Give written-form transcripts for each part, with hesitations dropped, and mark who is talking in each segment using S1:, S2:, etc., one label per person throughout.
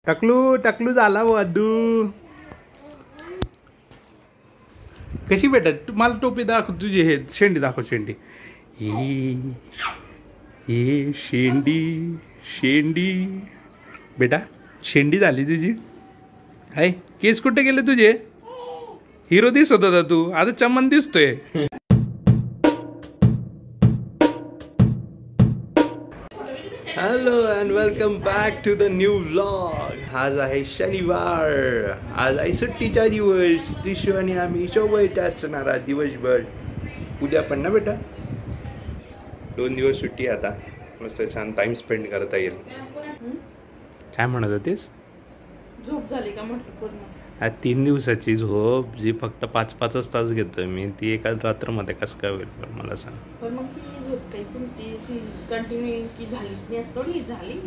S1: टकलू टकलू झाला वादू. कशी बेटा मला टोपी दाखव तुझी. हे शेंडी दाखव शेंडी. हे शेंडी शेंडी बेटा शेंडी झाली तुझी. हाय केस कुठे गेले तुझे. हिरो दिसत होता तू आता चमन दिसतोय. Hello and welcome back to the new vlog. आज आहे शनिवार. आज आहे सुट्टीचा दिवस. दिशू आणि आम्ही सोबत असणार आज दिवसभर. उद्या पण ना बेटा 2 दिवस सुट्टी आता. मस्त छान टाइम स्पेंड करता येईल. काय म्हणत होतीस.
S2: झोप झाली का म्हटलं पूर्ण.
S1: 3 दिवसाची झोप जी फक्त 5-5 तास घेतोय मी ती एका रात्रमध्ये कसं काय होईल मला सांग.
S2: पण मग ती झोप काही तुमची कंटिन्यू की झालीच नाही थोडी झाली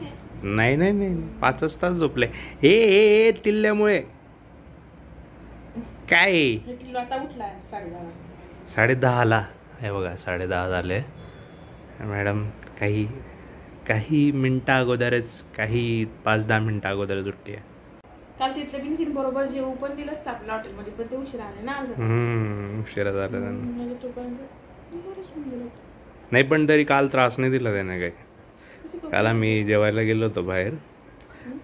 S1: नाही नाही नाही 5 तास झोपले. हे तिल्ल्यामुळे काय
S2: आता उठला 10:30 वाजता.
S1: 10:30ला हे बघा 10:30 झाले मॅडम. काही मिनटं अगोदरच काही 5-10 मिनटं अगोदरच उठते.
S2: काल तिथलं बिन तीन बरोबर जेवू पण दिलं असतं आपल्या हॉटेलमध्ये पण ते उशिरा आले ना.
S1: उशिरा झालं नाही पण तरी काल त्रास नाही दिला त्याने काही. काल आम्ही जेवायला गेलो होतो बाहेर.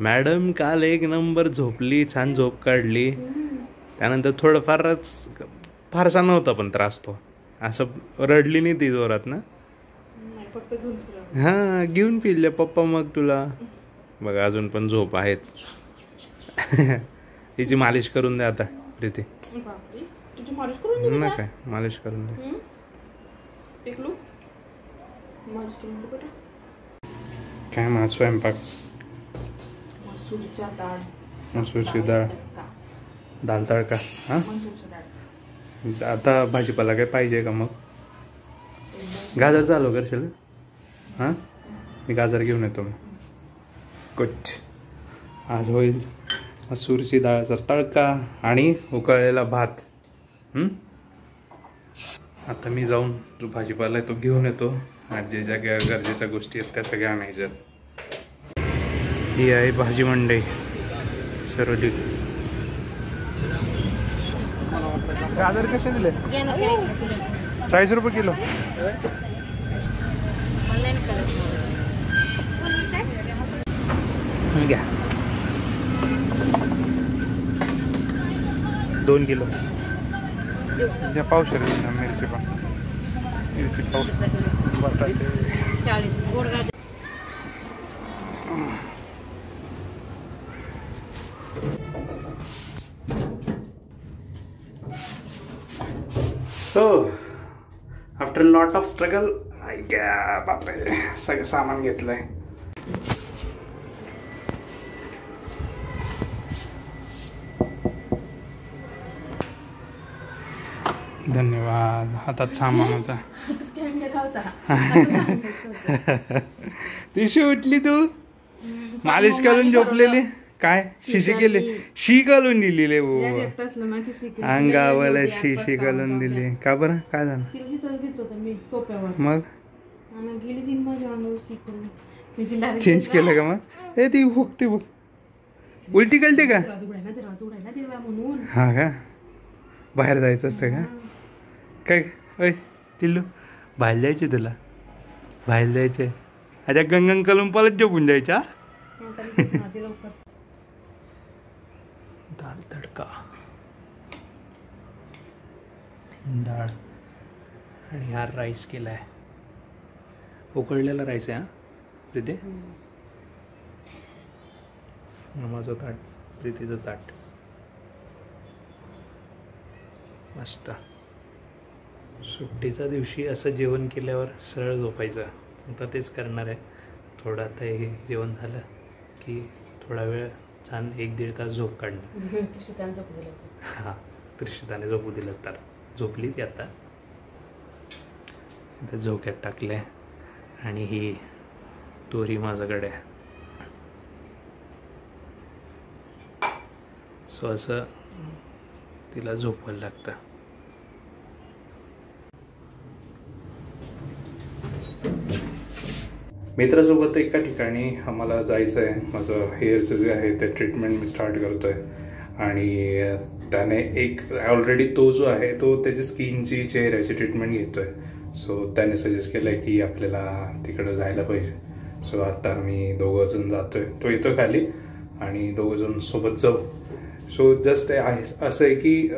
S1: मॅडम काल 1 नंबर झोपली. छान झोप काढली. त्यानंतर फारसा नव्हता पण त्रास तो असं रडली नाही ती जोरात ना. हां घेऊन पिल्ले पप्पा मग तुला बघा अजून पण झोप आहेच. तिची मालिश करून दे आता प्रीती. ना काय मालिश करून दे. काय मग स्वयंपाक. मसूरची डाळ दाल तडका. हां आता भाजीपाला काय पाहिजे का मग. गाजर चालू करशील. हां मी गाजर घेऊन येतो मग. कुछ आज होईल मसूरची डाळचा तडका आणि उकळलेला भात. आता मी जाऊन जो भाजीपाला आहे तो घेऊन येतो आणि जे ज्या गरजेच्या गोष्टी आहेत त्या सगळ्या आणायच्यात. ही आहे भाजी मंडई सरोली. गाजर कसे दिले. 40 रुपये किलो. घ्या 2 किलो. या पावशेर मिरची पण. मिरची पावशेर. बटाटे 40. So after lot of struggle बापरे सगळं सामान घेतलंय. धन्यवाद. हातात सामान होता. ती उठली तू मालिश करून झोपलेली. काय शिशी केली. शी घालून दिली अंगावाला शिशी घालून दिली. का बरं काय झालं मग. चेंज केलं का मग. ती हुकते बघ उलटी कळते का. हा का बाहेर जायचं असतं का काय. ओय तिल्लू बाहेर जायचे तुला. बाहेर जायचे आता गंगन कलून परत झोपून जायच्या. दाल तडका डाळ आणि हा राईस केलाय. उकळलेला राईस आहे. हा प्रीती माझं ताट प्रीतीचं ताट मस्त. सुट्टीच्या दिवशी असं जेवण केल्यावर सरळ झोपायचं. आता तेच करणार आहे. थोडं आता हे जेवण झालं की थोडा वेळ छान 1-1.5 तास झोप काढणं. हां त्रिशिताने झोपू दिलं तर झोपली ती आता. त्या झोक्यात टाकले आणि ही तोरी माझ्याकडे. सो असं तिला झोपवायला लागतं. मित्रासोबत एका ठिकाणी आम्हाला जायचं आहे. माझं हेअरचं जे आहे ते ट्रीटमेंट मी स्टार्ट करतो आहे आणि त्याने एक ऑलरेडी तो जो आहे तो त्याची स्किनची चेहऱ्याची ट्रीटमेंट घेतो आहे. सो त्याने सजेस्ट केलं आहे की आपल्याला तिकडं जायला पाहिजे. सो आता आम्ही दोघंजण जातो आहे. तो येतो खाली आणि दोघंजण सोबत जाऊ. सो जस्ट आहे असं आहे की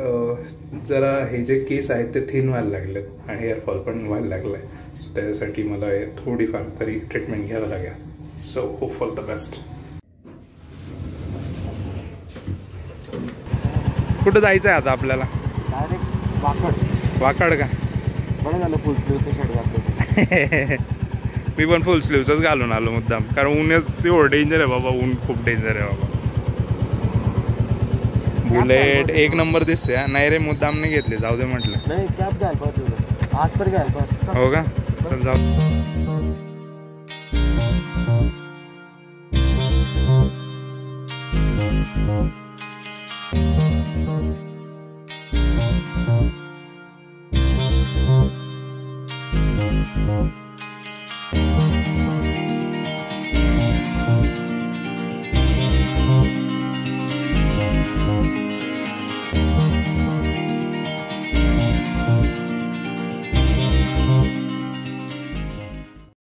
S1: जरा हे जे केस आहेत ते थिन व्हायला लागलेत आणि हेअरफॉल पण व्हायला लागला आहे. सो त्याच्यासाठी मला थोडीफार तरी ट्रीटमेंट घ्यावं लागेल. So hope for the best. कुठं जायचं आहे आता आपल्याला?
S3: डायरेक्ट वाकड.
S1: वाकड का?
S3: बरं झालं फुल स्लीवचं शर्ट घातलं.
S1: मी पण फुल स्लीवचंच घालून आलो मुद्दाम, कारण ऊन एवढं डेंजर आहे बाबा. ऊन खूप डेंजर आहे बाबा. बुलेट एक नंबर दिसते. नाही रे, मुद्दाम नाही घेतले, जाऊ दे म्हटलं.
S3: नाही कॅब घ्यायला पाहिजे आज तर घ्यायला पाहिजे.
S1: हो का? चल जाऊ.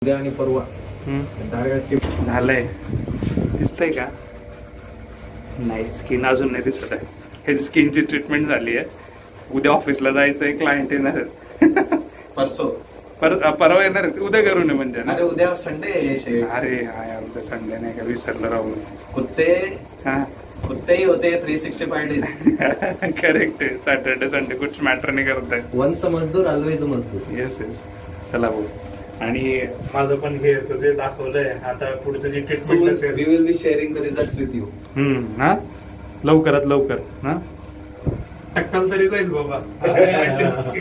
S3: उद्या आणि परवा
S1: झालंय. दिसतंय का? नाही, स्किन अजून नाही दिसत आहे. हे स्किनची ट्रीटमेंट झाली आहे. उद्या ऑफिसला जायचंय, क्लायंट येणार आहेत. परवा येणार आहेत. उद्या करून म्हणजे ना.
S3: अरे उद्या संडे आहे.
S1: अरे हा यार, उद्या संडे नाही का, विसरलं राहून.
S3: कुत्ते ही होते 365 डेज.
S1: करेक्ट आहे. सॅटर्डे संडे कुछ मॅटर नाही करत आहे.
S3: वन्स मजदूर ऑलवेज मजदूर.
S1: Yes yes. चला भाऊ. आणि माझं पण हेअरचं जे दाखवलंय, आता पुढचं जे ट्रीटमेंट असेल,
S3: we will be sharing the results with you.
S1: हा, लवकरात लवकर. हा, टक्कल तरी जाईल बाबा.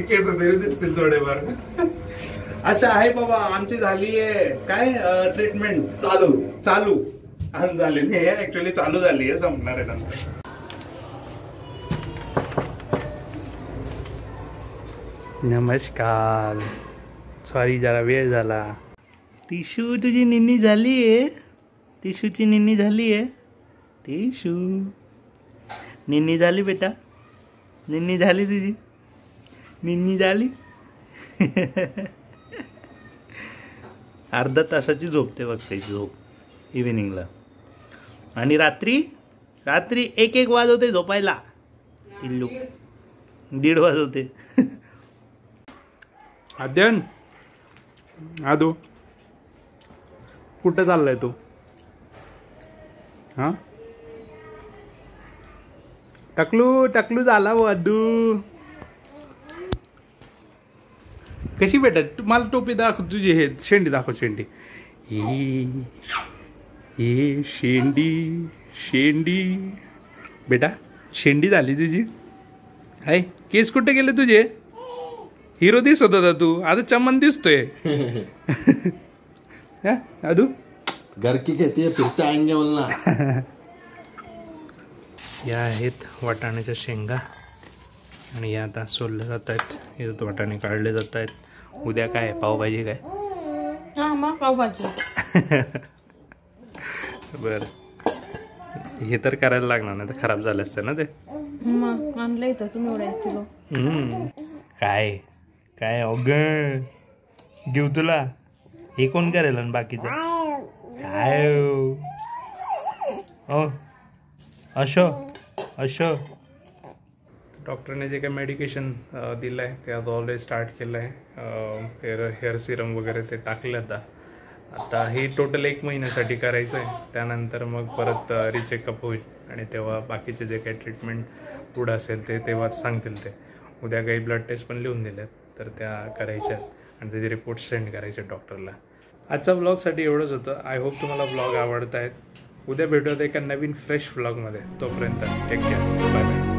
S1: केस तरी दिसतील थोडेफार. अशा आहे बाबा. आमची झाली आहे काय ट्रीटमेंट चालू झालेली आहे. ऍक्च्युअली चालू झाली आहे, संपणार आहे नंतर. नमस्कार. सॉरी, जरा वेळ झाला. तिशू, तुझी निन्नी झाली आहे. तिशूची निन्नी झाली आहे. तिशू, निन्नी झाली बेटा. निन्नी झाली तुझी. निन्नी झाली. अर्धा तासाची झोपते बघ त्याची झोप इव्हिनिंगला. आणि रात्री 1-1 वाजवते झोपायला. चिल्लू 1:30 वाजवते. अध्ययन आदू, कुठं चाललाय तू? हा, टकलू झाला वो अद्दू. कशी बेटा? मला टोपी दाखव तुझी. हे शेंडी दाखव. शेंडी. हे शेंडी बेटा, शेंडी झाली तुझी. हाय, केस कुठे गेले तुझे? हिरो दिसत होता तू, आता चमन दिसतोय. अदू
S3: घर की खेती है, फिर से आएंगे बोलना.
S1: या आहेत वाटाण्याच्या शेंगा आणि या आता सोलल्या जात आहेत. याच्यात वाटाणे काढले जात आहेत. उद्या काय पावभाजी काय?
S2: हा मग पावभाजी.
S1: बर, हे तर करायला लागणार, नाही तर खराब झालं असतं ना ते.
S2: मग आणलं इथं तुम्ही एवढ्या किलो.
S1: काय काय अग घेऊ तुला? हे कोण करेल आणि बाकीचं काय? हो असं डॉक्टरने जे काही मेडिकेशन दिलं आहे ते आता ऑलरेडी स्टार्ट केलं आहे. हेअर सिरम वगैरे ते टाकले. आता हे टोटल 1 महिन्यासाठी करायचं आहे. त्यानंतर मग परत रिचेकअप होईल आणि तेव्हा बाकीचे जे काही ट्रीटमेंट पुढं असेल ते तेव्हाच सांगतील. ते उद्या काही ब्लड टेस्ट पण लिहून दिल्यात, तर त्या करायच्या आणि त्याचे रिपोर्ट सेंड करायचे डॉक्टरला. आजचा व्लॉगसाठी एवढंच होतं. आय होप तुम्हाला व्लॉग आवडत आहेत. उद्या भेटूयात एका नवीन फ्रेश व्लॉगमध्ये. तोपर्यंत टेक केअर. Bye bye.